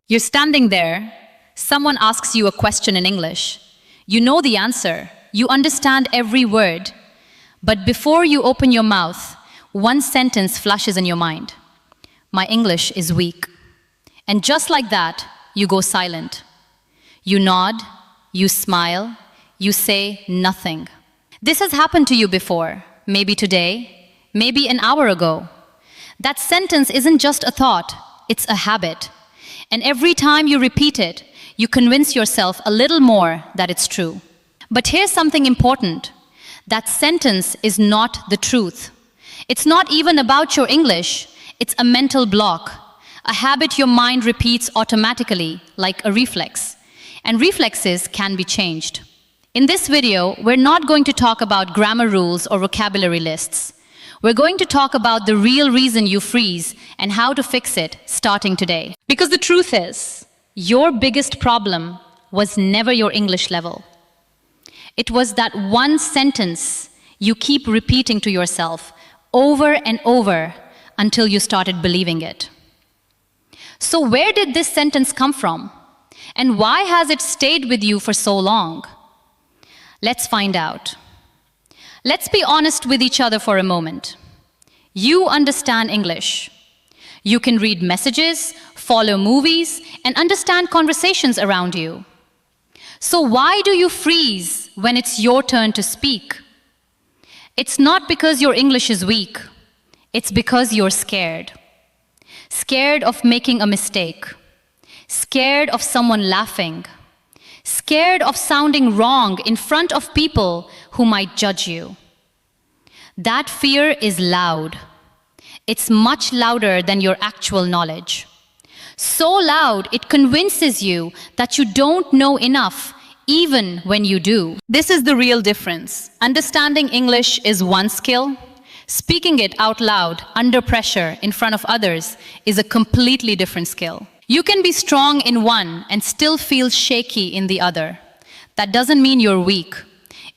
You're standing there, someone asks you a question in English. You know the answer, you understand every word. But before you open your mouth, one sentence flashes in your mind. My English is weak. And just like that, you go silent. You nod, you smile, you say nothing. This has happened to you before, maybe today, maybe an hour ago. That sentence isn't just a thought, it's a habit. And every time you repeat it, you convince yourself a little more that it's true. But here's something important. That sentence is not the truth. It's not even about your English, it's a mental block, a habit your mind repeats automatically, like a reflex. And reflexes can be changed. In this video, we're not going to talk about grammar rules or vocabulary lists. We're going to talk about the real reason you freeze and how to fix it starting today. Because the truth is, your biggest problem was never your English level. It was that one sentence you keep repeating to yourself over and over until you started believing it. So where did this sentence come from? And why has it stayed with you for so long? Let's find out. Let's be honest with each other for a moment. You understand English. You can read messages, follow movies, and understand conversations around you. So why do you freeze when it's your turn to speak? It's not because your English is weak. It's because you're scared. Scared of making a mistake. Scared of someone laughing. Scared of sounding wrong in front of people who might judge you. That fear is loud. It's much louder than your actual knowledge. So loud, it convinces you that you don't know enough, even when you do. This is the real difference. Understanding English is one skill. Speaking it out loud, under pressure, in front of others, is a completely different skill. You can be strong in one and still feel shaky in the other. That doesn't mean you're weak.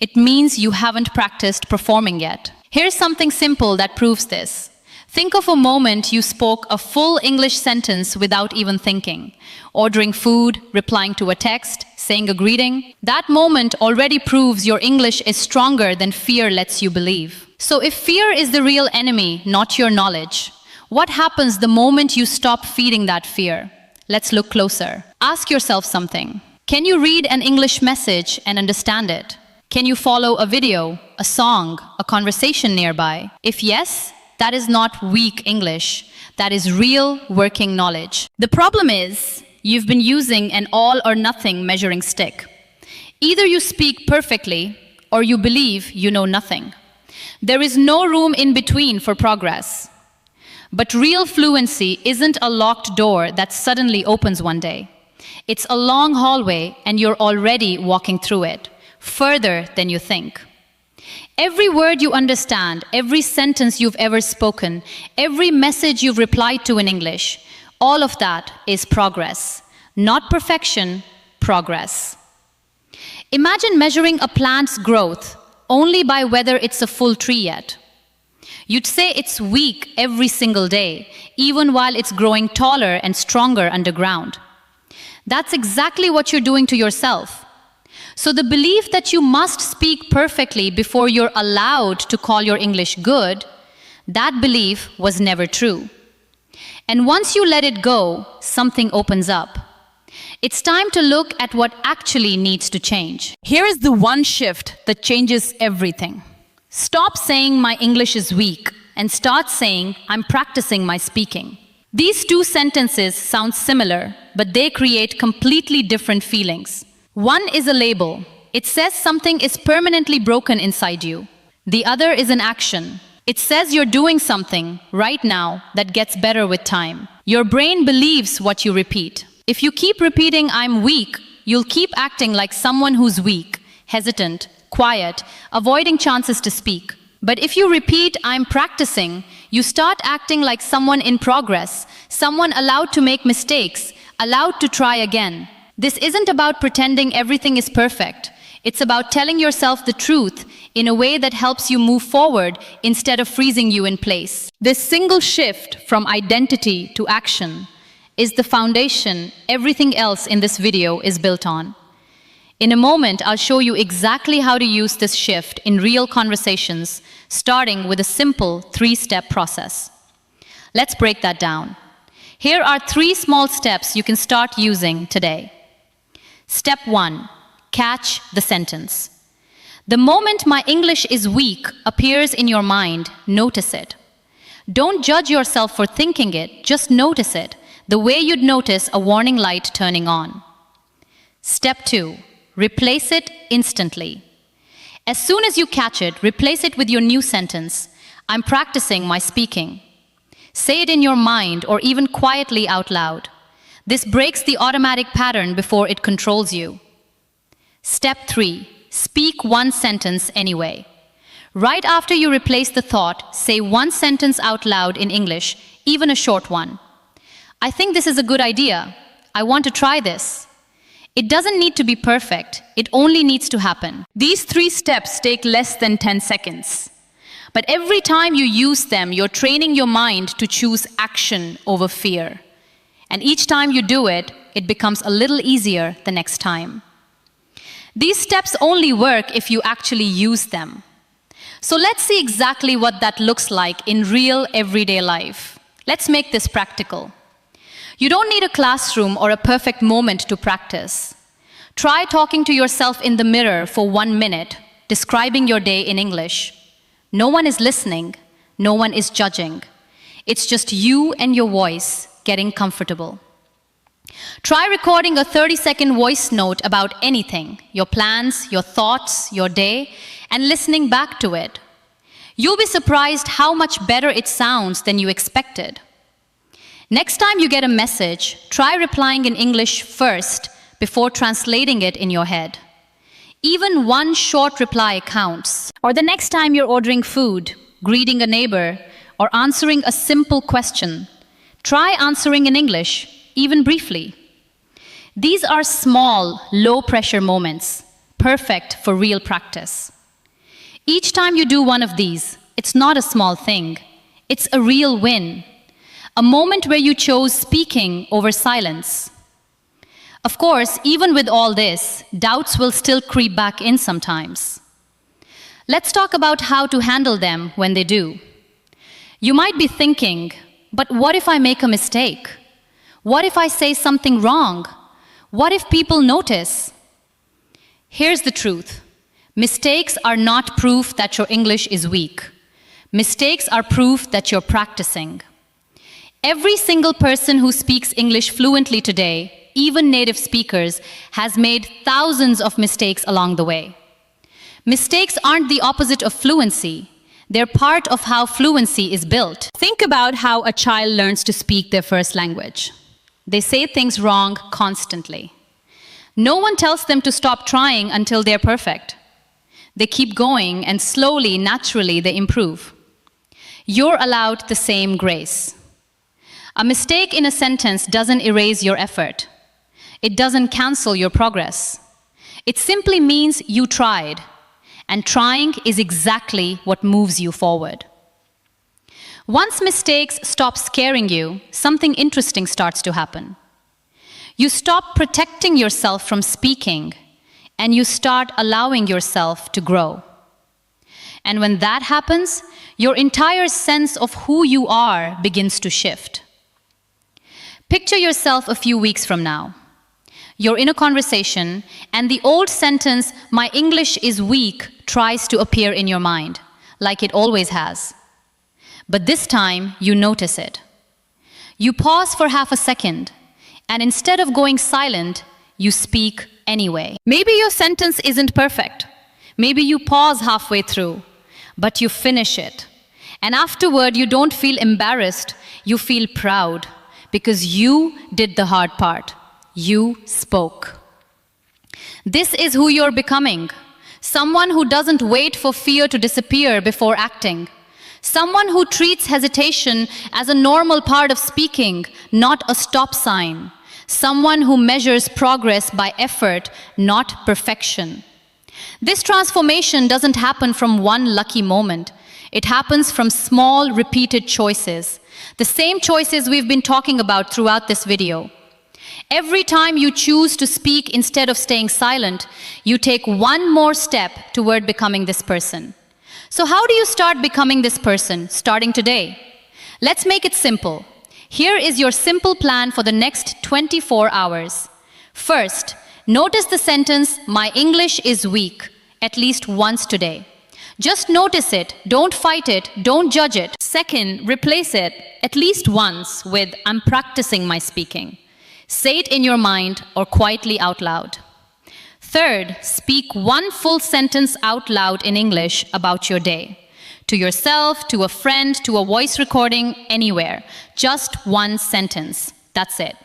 It means you haven't practiced performing yet. Here's something simple that proves this. Think of a moment you spoke a full English sentence without even thinking. Ordering food, replying to a text, saying a greeting. That moment already proves your English is stronger than fear lets you believe. So if fear is the real enemy, not your knowledge, what happens the moment you stop feeding that fear? Let's look closer. Ask yourself something. Can you read an English message and understand it? Can you follow a video, a song, a conversation nearby? If yes, that is not weak English. That is real working knowledge. The problem is, you've been using an all or nothing measuring stick. Either you speak perfectly or you believe you know nothing. There is no room in between for progress. But real fluency isn't a locked door that suddenly opens one day. It's a long hallway and you're already walking through it, further than you think. Every word you understand, every sentence you've ever spoken, every message you've replied to in English, all of that is progress. Not perfection, progress. Imagine measuring a plant's growth only by whether it's a full tree yet. You'd say it's weak every single day, even while it's growing taller and stronger underground. That's exactly what you're doing to yourself. So the belief that you must speak perfectly before you're allowed to call your English good, that belief was never true. And once you let it go, something opens up. It's time to look at what actually needs to change. Here is the one shift that changes everything. Stop saying my English is weak and start saying I'm practicing my speaking. These two sentences sound similar, but they create completely different feelings. One is a label. It says something is permanently broken inside you. The other is an action. It says you're doing something right now that gets better with time. Your brain believes what you repeat. If you keep repeating I'm weak, you'll keep acting like someone who's weak, hesitant, quiet, avoiding chances to speak. But if you repeat I'm practicing, you start acting like someone in progress, someone allowed to make mistakes, allowed to try again. This isn't about pretending everything is perfect. It's about telling yourself the truth in a way that helps you move forward instead of freezing you in place. This single shift from identity to action is the foundation everything else in this video is built on. In a moment, I'll show you exactly how to use this shift in real conversations, starting with a simple 3-step process. Let's break that down. Here are 3 small steps you can start using today. Step 1. Catch the sentence. The moment "my English is weak" appears in your mind, notice it. Don't judge yourself for thinking it, just notice it, the way you'd notice a warning light turning on. Step 2. Replace it instantly. As soon as you catch it, replace it with your new sentence. I'm practicing my speaking. Say it in your mind or even quietly out loud. This breaks the automatic pattern before it controls you. Step 3. Speak one sentence anyway. Right after you replace the thought, say one sentence out loud in English, even a short one. I think this is a good idea. I want to try this. It doesn't need to be perfect. It only needs to happen. These 3 steps take less than 10 seconds. But every time you use them, you're training your mind to choose action over fear. And each time you do it, it becomes a little easier the next time. These steps only work if you actually use them. So let's see exactly what that looks like in real everyday life. Let's make this practical. You don't need a classroom or a perfect moment to practice. Try talking to yourself in the mirror for 1 minute, describing your day in English. No one is listening, no one is judging. It's just you and your voice getting comfortable. Try recording a 30-second voice note about anything, your plans, your thoughts, your day, and listening back to it. You'll be surprised how much better it sounds than you expected. Next time you get a message, try replying in English first before translating it in your head. Even one short reply counts. Or the next time you're ordering food, greeting a neighbor, or answering a simple question, try answering in English, even briefly. These are small, low-pressure moments, perfect for real practice. Each time you do one of these, it's not a small thing. It's a real win. A moment where you chose speaking over silence. Of course, even with all this, doubts will still creep back in sometimes. Let's talk about how to handle them when they do. You might be thinking, but what if I make a mistake? What if I say something wrong? What if people notice? Here's the truth. Mistakes are not proof that your English is weak. Mistakes are proof that you're practicing. Every single person who speaks English fluently today, even native speakers, has made thousands of mistakes along the way. Mistakes aren't the opposite of fluency. They're part of how fluency is built. Think about how a child learns to speak their first language. They say things wrong constantly. No one tells them to stop trying until they're perfect. They keep going, and slowly, naturally, they improve. You're allowed the same grace. A mistake in a sentence doesn't erase your effort. It doesn't cancel your progress. It simply means you tried, and trying is exactly what moves you forward. Once mistakes stop scaring you, something interesting starts to happen. You stop protecting yourself from speaking, and you start allowing yourself to grow. And when that happens, your entire sense of who you are begins to shift. Picture yourself a few weeks from now. You're in a conversation, and the old sentence, "my English is weak," tries to appear in your mind, like it always has. But this time, you notice it. You pause for half a second, and instead of going silent, you speak anyway. Maybe your sentence isn't perfect. Maybe you pause halfway through, but you finish it. And afterward, you don't feel embarrassed, you feel proud, because you did the hard part. You spoke. This is who you're becoming. Someone who doesn't wait for fear to disappear before acting. Someone who treats hesitation as a normal part of speaking, not a stop sign. Someone who measures progress by effort, not perfection. This transformation doesn't happen from one lucky moment. It happens from small, repeated choices. The same choices we've been talking about throughout this video. Every time you choose to speak instead of staying silent, you take one more step toward becoming this person. So how do you start becoming this person, starting today? Let's make it simple. Here is your simple plan for the next 24 hours. First, notice the sentence, "My English is weak," at least once today. Just notice it, don't fight it, don't judge it. Second, replace it at least once with, "I'm practicing my speaking." Say it in your mind or quietly out loud. Third, speak one full sentence out loud in English about your day. To yourself, to a friend, to a voice recording, anywhere. Just one sentence. That's it.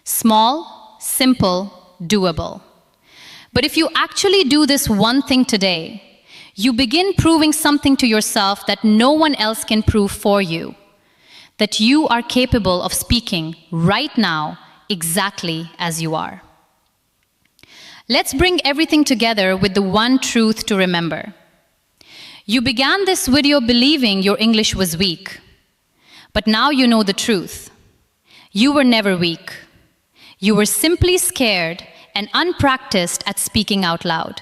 Small, simple, doable. But if you actually do this one thing today, you begin proving something to yourself that no one else can prove for you. That you are capable of speaking right now exactly as you are. Let's bring everything together with the one truth to remember. You began this video believing your English was weak, but now you know the truth. You were never weak. You were simply scared and unpracticed at speaking out loud.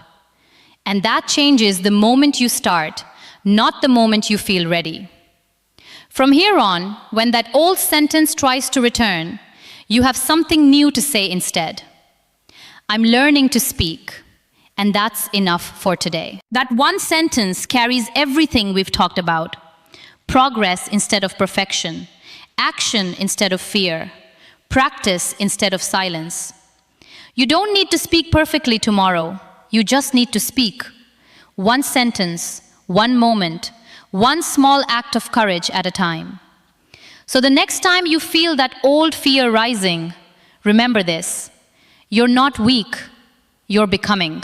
And that changes the moment you start, not the moment you feel ready. From here on, when that old sentence tries to return, you have something new to say instead. I'm learning to speak, and that's enough for today. That one sentence carries everything we've talked about. Progress instead of perfection, action instead of fear, practice instead of silence. You don't need to speak perfectly tomorrow. You just need to speak. One sentence, one moment, one small act of courage at a time. So the next time you feel that old fear rising, remember this. You're not weak, you're becoming.